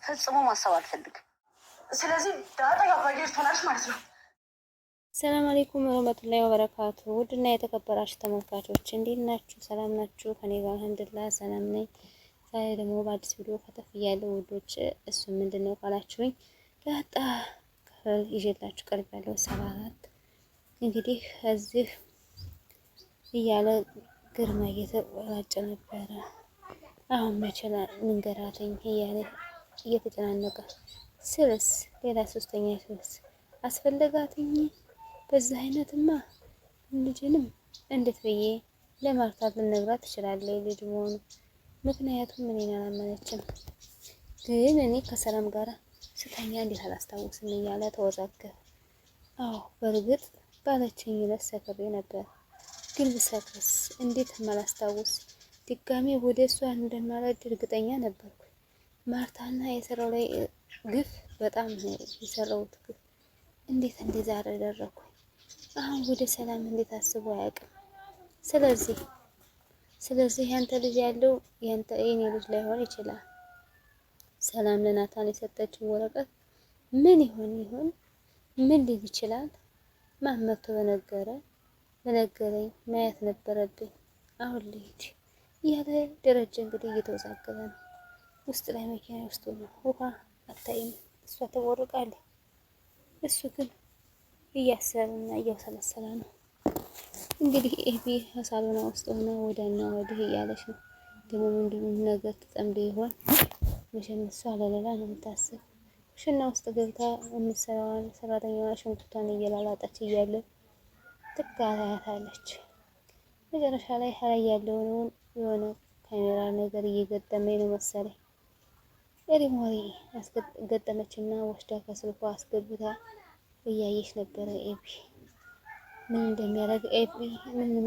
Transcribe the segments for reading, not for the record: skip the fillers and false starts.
ፈጽሞ ማሰብ አልፈልግም። ስለዚህ ዳጣ ያባዬ ትሆናለች ማለት ነው። ሰላም አለይኩም ወራህመቱላሂ ወበረካቱ። ውድና የተከበራችሁ ተመልካቾች እንዴት ናችሁ? ሰላም ናችሁ? ከኔ ጋር አልሐምዱሊላህ ሰላም ነኝ። ዛሬ ደግሞ በአዲስ ቪዲዮ ከተፍ እያለሁ ውዶች፣ እሱ ምንድነው ካላችሁኝ ዳጣ ክፍል ይዤላችሁ ቀርብ ያለው 74 እንግዲህ እዚህ እያለ ግርማ እየተቆራጨ ነበረ። አሁን መቼላ ምንገራተኝ እያለ እየተጨናነቀ ስልስ ሌላ ሶስተኛ ስልስ አስፈለጋትኝ። በዛ አይነትማ ልጅንም እንዴት ብዬ ለማርታት ልነግራት ትችላለች ልጅ መሆኑ። ምክንያቱም እኔን አላመነችም። ግን እኔ ከሰላም ጋር ስተኛ እንዴት አላስታውስም እያለ ተወዛገበ። አዎ በእርግጥ ባለችኝ ዕለት ሰክሬ ነበር። ግን ብሰክርስ እንዴት ማላስታውስ ድጋሜ ወደ እሷ እንደማልሄድ እርግጠኛ ነበርኩ። ማርታና የሰራው ላይ ግፍ በጣም የሰራውት ግፍ እንዴት እንደዛ አደረኩ። አሁን ወደ ሰላም እንዴት አስቦ አያውቅም። ስለዚህ ያንተ ልጅ ያለው የኔ ልጅ ላይሆን ይችላል። ሰላም ለናታን የሰጠችው ወረቀት ምን ይሆን ምን ሊል ይችላል? ማን መጥቶ በነገረኝ ማየት ነበረብኝ። አሁን ልሂድ እያለ ደረጀ እንግዲህ እየተወዛገበ ነው። ውስጥ ላይ መኪና ውስጥ ነው። ውሃ አታይም፣ እሷ ተቦርቃለች። እሱ ግን እያሰበና እያሰላሰለ ነው። እንግዲህ ኤቢ ሳሎና ውስጥ ሆነ ወደና ወዲህ እያለች ነው። ደግሞ ምንድነው ነገር ተጠምዶ ይሆን? መቼም እሷ ለሌላ ነው የምታስብ። ኩሽና ውስጥ ገብታ የምትሰራዋን ሰራተኛዋ ሽንኩርቷን እየላላጠች እያለ ትጋራታለች። መጨረሻ ላይ ሀላይ ያለውን የሆነ ካሜራ ነገር እየገጠመኝ ነው መሰለኝ። ሪሞሪ ገጠመችና ወስዳ ከስልኳ አስገብታ እያየች ነበረ። ኤቢ ምን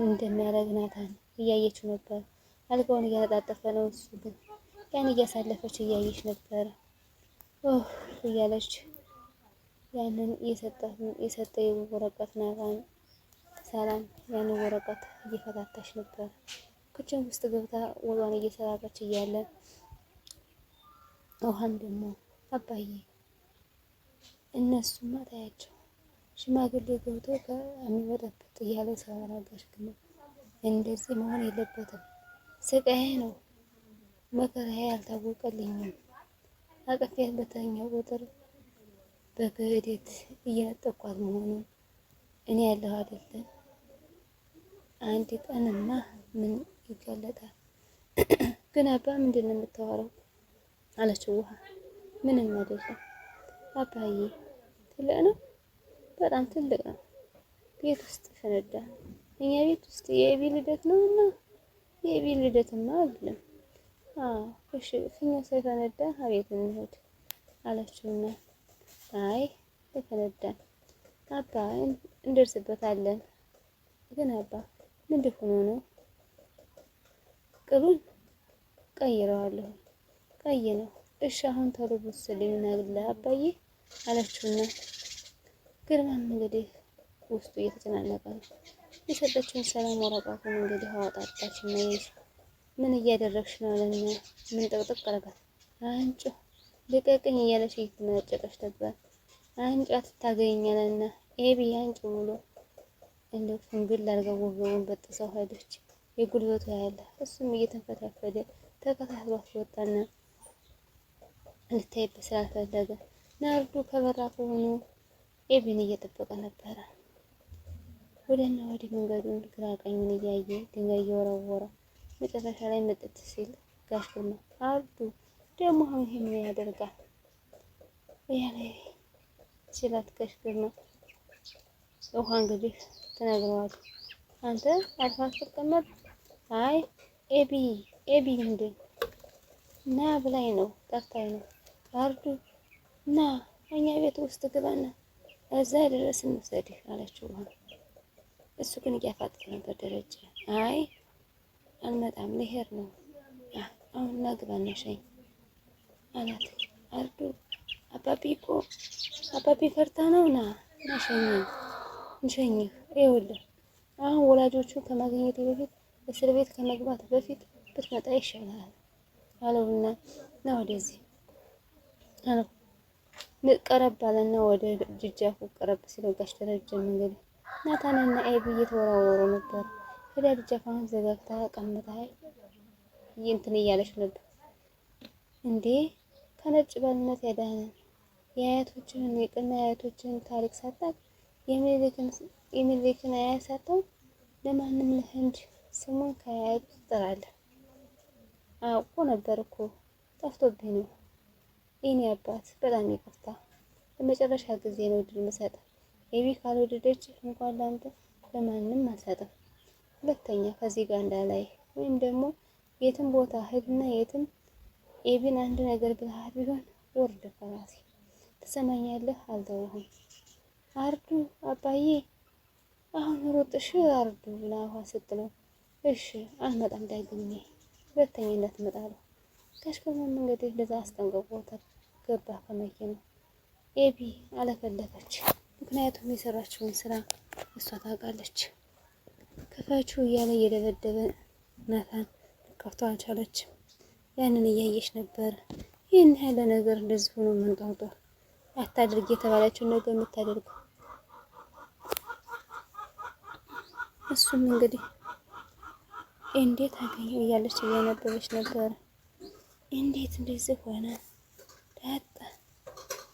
እንደሚያደርግ ናታን እያየችው ነበር። አልጋውን እያነጣጠፈ ነው። እሱ ግን ያን እያሳለፈች እያየች ነበረ። እያለች ያንን የሰጠው ወረቀት ናታን ሰላም ያንን ወረቀት እየፈታታች ነበር። ክችን ውስጥ ገብታ ወሏን እየሰራራች እያለ ውሃም ደግሞ አባዬ እነሱማ ታያቸው ሽማግሌ ገብቶ ከሚወጣበት እያለ ሲያወራጋሽ ግን እንደዚህ መሆን የለበትም። ስቃዬ ነው መከራዬ አልታወቀልኝም። አቅፌት በተኛው ቁጥር በክህደት እየነጠቋት መሆኑን እኔ ያለሁ አይደለም። አንድ ቀንማ ምን ይገለጣል? ግን አባ ምንድን ነው የምታወራው? አለችው ውሃ። ምንም አይደለም አባዬ፣ ትልቅ ነው፣ በጣም ትልቅ ነው። ቤት ውስጥ ፈነዳ። እኛ ቤት ውስጥ የኤቢ ልደት ነው እና የኤቢ ልደትማ አይደለም። እሺ ፊኛ ሳይፈነዳ አቤት እንሂድ አለችውና አይ ተፈነዳን አባ እንደርስበታለን። ግን አባ ምንድን ሆኖ ነው? ቅሉን ቀይረዋለሁ። ቀይ ነው። እሺ አሁን ቶሎ ብትስልኝ ነግለ አባዬ አለችውና ግርማም እንግዲህ ውስጡ እየተጨናነቀ ነው። የሰጠችውን ሰላም ወረቀቱን እንግዲህ አወጣጣችና ምን እያደረግሽ ነው አለና ምን ጥቅጥቅ አረጋት። አንቺ ልቀቅኝ እያለች እየተመጨቀች ነበር። አንቺ አትታገኛለና ኤቢ አንቺ ብሎ እንደው ፍንግል አድርገው ወገቡን በጥሰው ሄደች። የጉልበቱ ያለ እሱም እየተንፈታፈደ ተከታትሏት ወጣና ልታይበት ስላልፈለገ ናርዱ ከበራፉ ሆኖ ኤቢን እየጠበቀ ነበረ። ወደና ወዲህ መንገዱን ግራ ቀኙን እያየ ድንጋይ እየወረወረ መጨረሻ ላይ መጥት ሲል ጋሽ ግርማ ናርዱ ደግሞ አሁን ይሄ ምን ያደርጋል እያለ ሲላት ጋሽ ግርማ ውሃ እንግዲህ ተናግረዋል። አንተ አልፋት ተቀመጥ። አይ ኤቢ ምንድን እና ብላይ ነው ጠርታኝ ነው ናርዱ እና እኛ ቤት ውስጥ ግባና እዛ ድረስ እንውሰድህ አለችው። እሱ ግን እያፋጠጠ ነበር ደረጀ። አይ አልመጣም ልሄድ ነው አሁን ና ግባና ሸኝ አላት። ናርዱ አባቢ ፈርታ ነው ና እንሸኝህ። ይኸውልህ አሁን ወላጆቹ ከማግኘት በፊት እስር ቤት ከመግባት በፊት ብትመጣ ይሻላል አለውና ና ወደዚህ አለው። ቀረብ አለና ወደ ጅጃፉ ቀረብ ሲለው ጋሽ ደረጀም እንግዲህ ናታንና ኤቢ እየተወራወሩ ነበር። ወደ ጅጃፋን ዘጋግታ ቀምጣ እንትን እያለች ነበር። እንዴ ከነጭ ባልነት ያዳነን የአያቶችህን የቅድመ አያቶችህን ታሪክ ሳታውቅ የሚኒሊክን አያት ሳታውቅ ለማንም ለህንድ ስሙን ከአያቱ ትጠራለህ? አውቆ ነበር እኮ ጠፍቶብኝ ነው። የኔ አባት በጣም ይቅርታ። ለመጨረሻ ጊዜ ነው እድል የምሰጥህ። ኤቢ ካልወደደች እንኳን ላንተ ለማንም አልሰጥም። ሁለተኛ ከዚህ ጋር እንዳላይ ወይም ደግሞ የትም ቦታ ሂድና የትም ኤቢን አንድ ነገር ብለሃት ቢሆን ወርድ ከራሴ ትሰማኛለህ? አልተውህም። አርዱ አባዬ አሁን ሮጥሽ አርዱ ብላ ውሃ ስትለው እሺ አልመጣም ዳግሜ ሁለተኛ እንዳትመጣለሁ። ከሽከርም እንግዲህ እንደዛ አስጠንቅቆታል። ገባ ከመኪናው። ኤቢ አለፈለፈች። ምክንያቱም የሰራችውን ስራ እሷ ታውቃለች። ክፈችው እያለ እየደበደበ ናታን ልትከፍተው አልቻለችም። ያንን እያየች ነበር። ይህን ያለ ነገር እንደዚህ ሆኖ መንጣውጣ አታድርግ የተባለችውን ነገር የምታደርገው እሱም እንግዲህ እንዴት አገኘው እያለች እያነበበች ነበር። እንዴት እንደዚህ ሆነ ዳጣ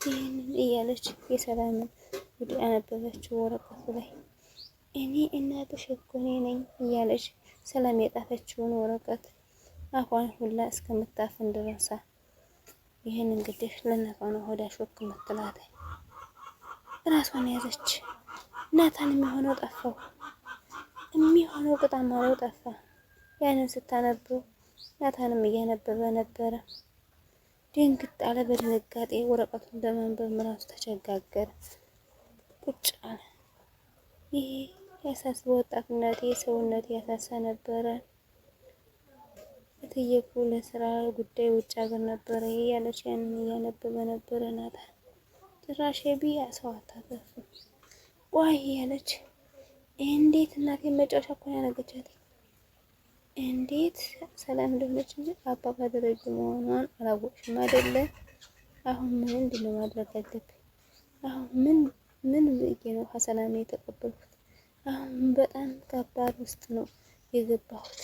ይህንን እያለች የሰላምን ጉድ አነበበችው ወረቀቱ ላይ። እኔ እናትሽ እኮ ነኝ እያለች ሰላም የጣፈችውን ወረቀት አፏን ሁላ እስከምታፍን ድረሳ። ይህን እንግዲህ ለእናቷ ነው ሆዳ ሾክ የምትላት። ራሷን ያዘች። ናታን የሚሆነው ጠፋው። የሚሆነው ቅጣም አለው ጠፋ። ያንን ስታነበው ናታንም እያነበበ ነበረ። ድንግጥ አለ በድንጋጤ። ወረቀቱን ለማንበብ ራሱ ተቸጋገረ። ቁጭ አለ። ይሄ ያሳስበ ወጣትነቴ ሰውነቴ ያሳሳ ነበረ። እትዬኩ ለስራ ጉዳይ ውጭ ሀገር ነበረ ያለች ያንን እያነበበ ነበረ። ናታን ጭራሽ ቢያ ሰው አታተርፍም ዋይ ያለች እንዴት እናቴ መጫወቻ እኮ ያደረገቻት እንዴት ሰላም እንደሆነች እንጂ አባባ ደረጀ መሆኗን አላወቅሽም አይደለ? አሁን ምንድን ነው ማድረግ አለብኝ? አሁን ምን ብዬ ነው ከሰላም የተቀበልኩት? አሁን በጣም ከባድ ውስጥ ነው የገባሁት።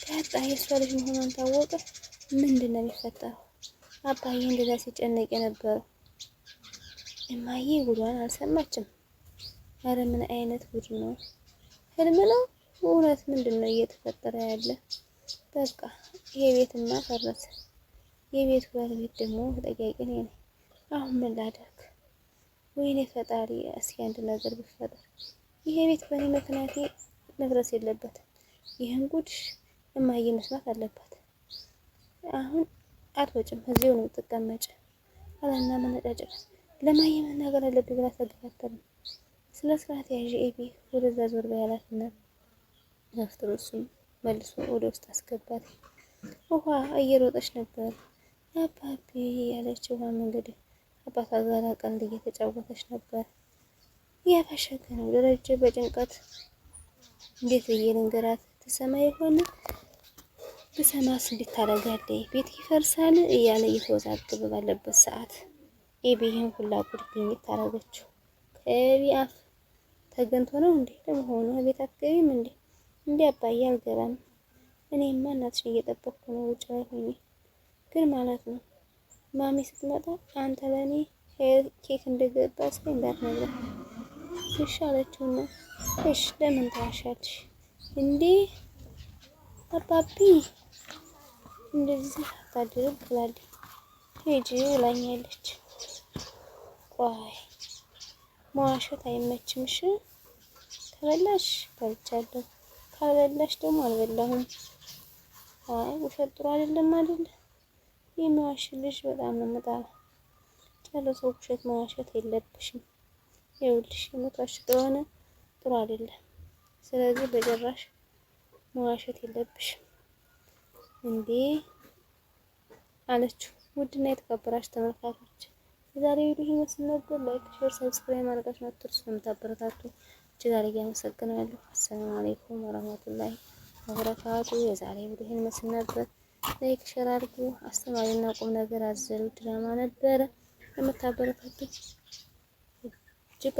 ዳጣ የሷ ልጅ መሆኗን ታወቀ ምንድን ነው የሚፈጠረው? አባዬ እንደዛ ሲጨነቅ የነበረው እማዬ ጉዷን አልሰማችም። ኧረ ምን አይነት ጉድ ነው? ህልም ነው እውነት? ምንድን ነው እየተፈጠረ ያለ? በቃ ይሄ ቤትማ ፈረሰ። የቤቱ ባለቤት ደግሞ ተጠያቂ እኔ ነኝ። አሁን ምን ላደርግ? ወይኔ ፈጣሪ፣ እስኪ አንድ ነገር ቢፈጠር። ይሄ ቤት በእኔ ምክንያት መፍረስ የለበትም። ይህን ጉድ እማዬ መስማት አለባት። አሁን አትወጭም፣ እዚሁ ነው የምትቀመጭ አላና መነጫጨቅ ለማዬ መናገር አለብኝ ብላ ተገፋተረ። ስለ ስርዓት ያዥ ኤቢ ወደዛ ዞር በያላትና ገፍትሮ እሱም መልሶ ወደ ውስጥ አስገባት። ውሃ እየሮጠች ነበር። አባቢ ያለች ውሃ መንገድ አባቷ ጋር ቀልድ እየተጫወተች ነበር። እያፈሸገ ነው ደረጀ በጭንቀት እንዴት ብዬ ልንገራት? ትሰማ ይሆን? ብሰማስ እንዴት ታደርጋለች? ቤት ይፈርሳል እያለ እየተወዛገበ ባለበት ሰዓት ኤቢ ይህን ሁላ ጉድ ግኝት ታደርገችው። ከኤቢ አፍ ተገንቶ ነው እንዴ? ለመሆኑ ቤት አትገቢም እንዴ? እንዴ አባዬ አልገባም። እኔማ እናትሽን እየጠበቅኩ ነው ውጭ ላይ ሆኜ። ግን ማለት ነው ማሚ ስትመጣ አንተ ለኔ ኬክ እንደገባ ሳይ እንዳትነግራት እሺ አለችውና እሺ ለምን ታሻልሽ እንዴ አባቢ እንደዚህ አታድርግ ብላለች። ሂጂ ብላኛለች። ቆይ መዋሸት አይመችም። እሺ ከበላሽ በልቻለሁ፣ ካልበላሽ ደግሞ አልበላሁም። አይ ውሸት ጥሩ አይደለም አይደል? የሚዋሽ ልጅ በጣም ነው የምጠላው። ጨርሰው ውሸት መዋሸት የለብሽም። ይኸውልሽ የምትዋሽ ከሆነ ጥሩ አይደለም። ስለዚህ በጭራሽ መዋሸት የለብሽም እንዴ አለችው። ውድና የተከበራችሁ ተመልካቾች የዛሬ ቪዲዮ ይመስል ነበር። ላይክ፣ ሼር፣ ሰብስክራይብ ማድረጋችሁን አትርሱ። ስለምታበረታቱ እጅግ አድርጌ አመሰግናለሁ። አሰላሙ አለይኩም ወራህመቱላሂ ወበረካቱ። የዛሬ ቪዲዮ ይመስል ነበር። ላይክ ሼር አድርጉ። አስተማሪና ቁም ነገር አዘል ድራማ ነበረ። የምታበረታቱ እጅግ